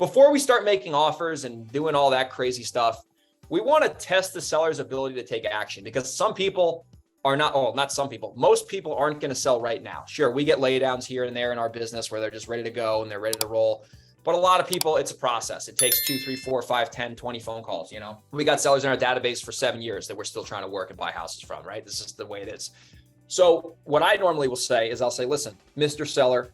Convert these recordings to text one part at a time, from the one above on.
before we start making offers and doing all that crazy stuff, we want to test the seller's ability to take action, because some people are not, oh, not some people, most people aren't going to sell right now. Sure, we get laydowns here and there in our business where they're just ready to go and they're ready to roll. But a lot of people, it's a process. It takes 2, 3, 4, 5, 10, 20 phone calls. You know, we got sellers in our database for 7 years that we're still trying to work and buy houses from, right? This is the way it is. So what I normally will say is I'll say, listen, Mr. Seller,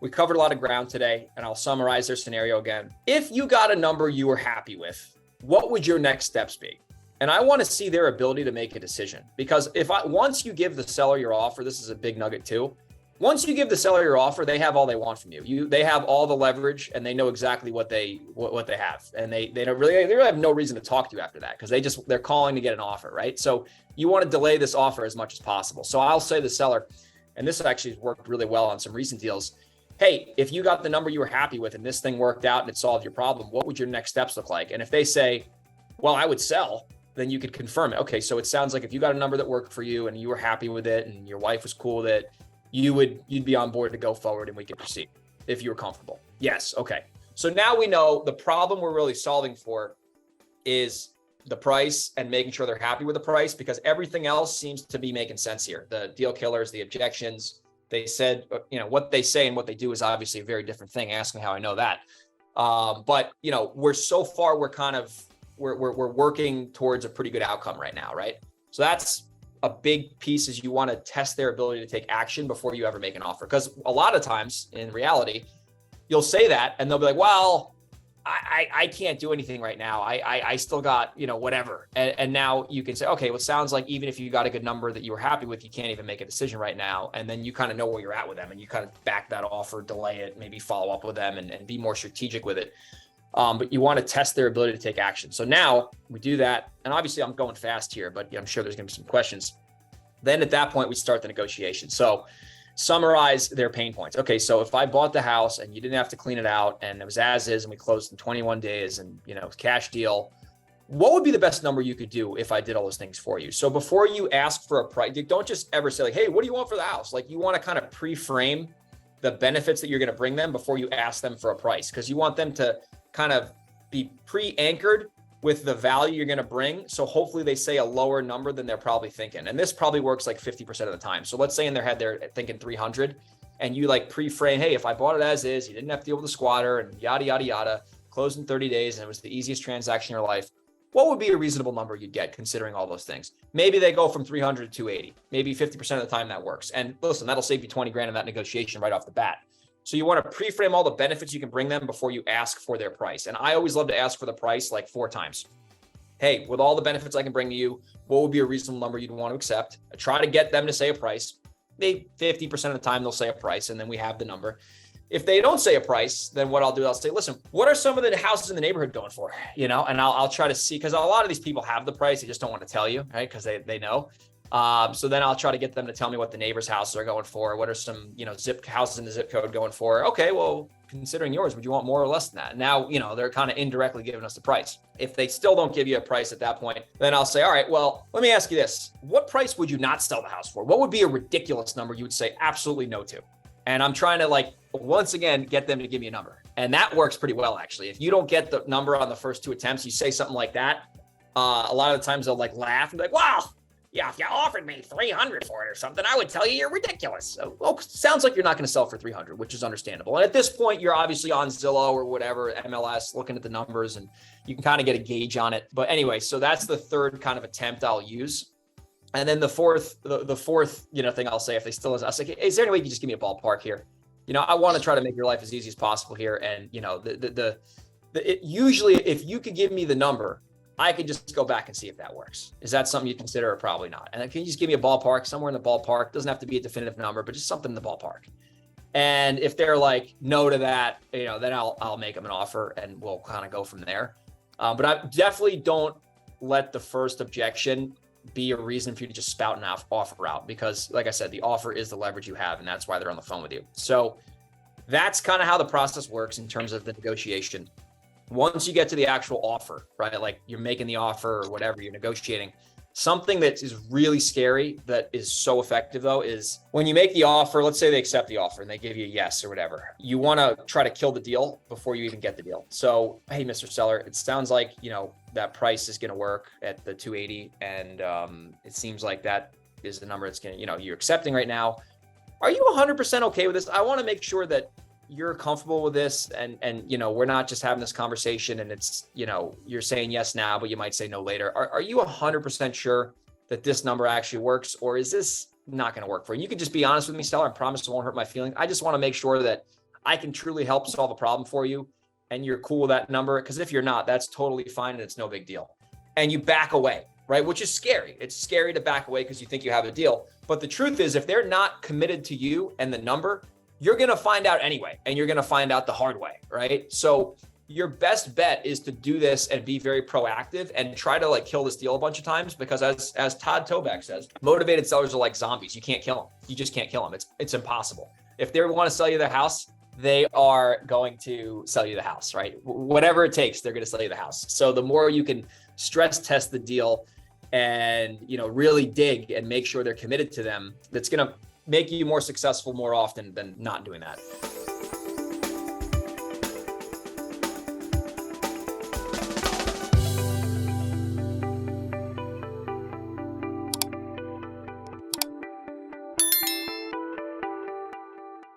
we covered a lot of ground today, and I'll summarize their scenario again. If you got a number you were happy with, what would your next steps be? And I want to see their ability to make a decision, because once you give the seller your offer, this is a big nugget too. Once you give the seller your offer, they have all they want from you. They have all the leverage, and they know exactly what they have, and they really have no reason to talk to you after that, because they're calling to get an offer, right? So you want to delay this offer as much as possible. So I'll say to the seller, and this actually has worked really well on some recent deals. Hey, if you got the number you were happy with and this thing worked out and it solved your problem, what would your next steps look like? And if they say, well, I would sell, then you could confirm it. Okay, so it sounds like if you got a number that worked for you and you were happy with it and your wife was cool with it, you'd be on board to go forward and we could proceed if you were comfortable. Yes, okay. So now we know the problem we're really solving for is the price and making sure they're happy with the price, because everything else seems to be making sense here. The deal killers, the objections, they said, what they say and what they do is obviously a very different thing. Ask me how I know that. But we're working towards a pretty good outcome right now, right? So that's a big piece, is you want to test their ability to take action before you ever make an offer. Because a lot of times in reality, you'll say that and they'll be like, well, I can't do anything right now. I still got, whatever. And now you can say, okay, well, it sounds like even if you got a good number that you were happy with, you can't even make a decision right now. And then you kind of know where you're at with them and you kind of back that offer, delay it, maybe follow up with them and be more strategic with it. But you want to test their ability to take action. So now we do that. And obviously I'm going fast here, but I'm sure there's going to be some questions. Then at that point, we start the negotiation. So summarize their pain points. Okay, so if I bought the house and you didn't have to clean it out and it was as is and we closed in 21 days and, cash deal, what would be the best number you could do if I did all those things for you? So before you ask for a price, don't just ever say like, hey, what do you want for the house? Like, you want to kind of pre-frame the benefits that you're going to bring them before you ask them for a price, because you want them to kind of be pre-anchored with the value you're going to bring. So hopefully they say a lower number than they're probably thinking. And this probably works like 50% of the time. So let's say in their head, they're thinking 300 and you like pre-frame, hey, if I bought it as is, you didn't have to deal with a squatter and yada, yada, yada, closed in 30 days. And it was the easiest transaction in your life. What would be a reasonable number you'd get considering all those things? Maybe they go from 300 to 280, maybe 50% of the time that works. And listen, that'll save you 20 grand in that negotiation right off the bat. So you want to pre-frame all the benefits you can bring them before you ask for their price. And I always love to ask for the price like 4 times. Hey, with all the benefits I can bring to you, what would be a reasonable number you'd want to accept? I try to get them to say a price. Maybe 50% of the time they'll say a price, and then we have the number. If they don't say a price, then what I'll do, I'll say, listen, what are some of the houses in the neighborhood going for? And I'll try to see, because a lot of these people have the price, they just don't want to tell you, right? Because they know. So then I'll try to get them to tell me what the neighbors' houses are going for. What are some, zip houses in the zip code going for? Okay, well, considering yours, would you want more or less than that? Now, they're kind of indirectly giving us the price. If they still don't give you a price at that point, then I'll say, all right, well, let me ask you this. What price would you not sell the house for? What would be a ridiculous number you would say absolutely no to? And I'm trying to once again, get them to give me a number. And that works pretty well, actually. If you don't get the number on the first 2 attempts, you say something like that. A lot of the times they'll laugh and be like, wow, yeah, if you offered me 300 for it or something, I would tell you you're ridiculous. So, well, sounds like you're not going to sell for 300, which is understandable. And at this point, you're obviously on Zillow or whatever, MLS, looking at the numbers, and you can kind of get a gauge on it. But anyway, so that's the third kind of attempt I'll use. And then the fourth thing I'll say, if they still, I'll say, hey, is there any way you can just give me a ballpark here? I want to try to make your life as easy as possible here. And, usually if you could give me the number, I could just go back and see if that works. Is that something you consider or probably not? And can you just give me a ballpark, somewhere in the ballpark? Doesn't have to be a definitive number, but just something in the ballpark. And if they're like, no to that, then I'll make them an offer and we'll kind of go from there. But I definitely don't let the first objection be a reason for you to just spout an offer out, because like I said, the offer is the leverage you have, and that's why they're on the phone with you. So that's kind of how the process works in terms of the negotiation. Once you get to the actual offer, right? Like you're making the offer or whatever, you're negotiating. Something that is really scary that is so effective though is when you make the offer, let's say they accept the offer and they give you a yes or whatever, you want to try to kill the deal before you even get the deal. So, hey, Mr. Seller, it sounds like, that price is going to work at the 280. And it seems like that is the number that's going to, you're accepting right now. Are you 100% okay with this? I want to make sure that you're comfortable with this and we're not just having this conversation and it's, you're saying yes now, but you might say no later. Are you 100% sure that this number actually works, or is this not going to work for you? You can just be honest with me, seller. I promise it won't hurt my feelings. I just want to make sure that I can truly help solve a problem for you and you're cool with that number. Because if you're not, that's totally fine and it's no big deal. And you back away, right? Which is scary. It's scary to back away because you think you have a deal. But the truth is, if they're not committed to you and the number, you're going to find out anyway, and you're going to find out the hard way, right? So your best bet is to do this and be very proactive and try to kill this deal a bunch of times, because as Todd Toback says, motivated sellers are like zombies. You can't kill them. You just can't kill them. It's impossible. If they want to sell you their house, they are going to sell you the house, right? Whatever it takes, they're going to sell you the house. So the more you can stress test the deal and, really dig and make sure they're committed to them, that's going to make you more successful more often than not doing that.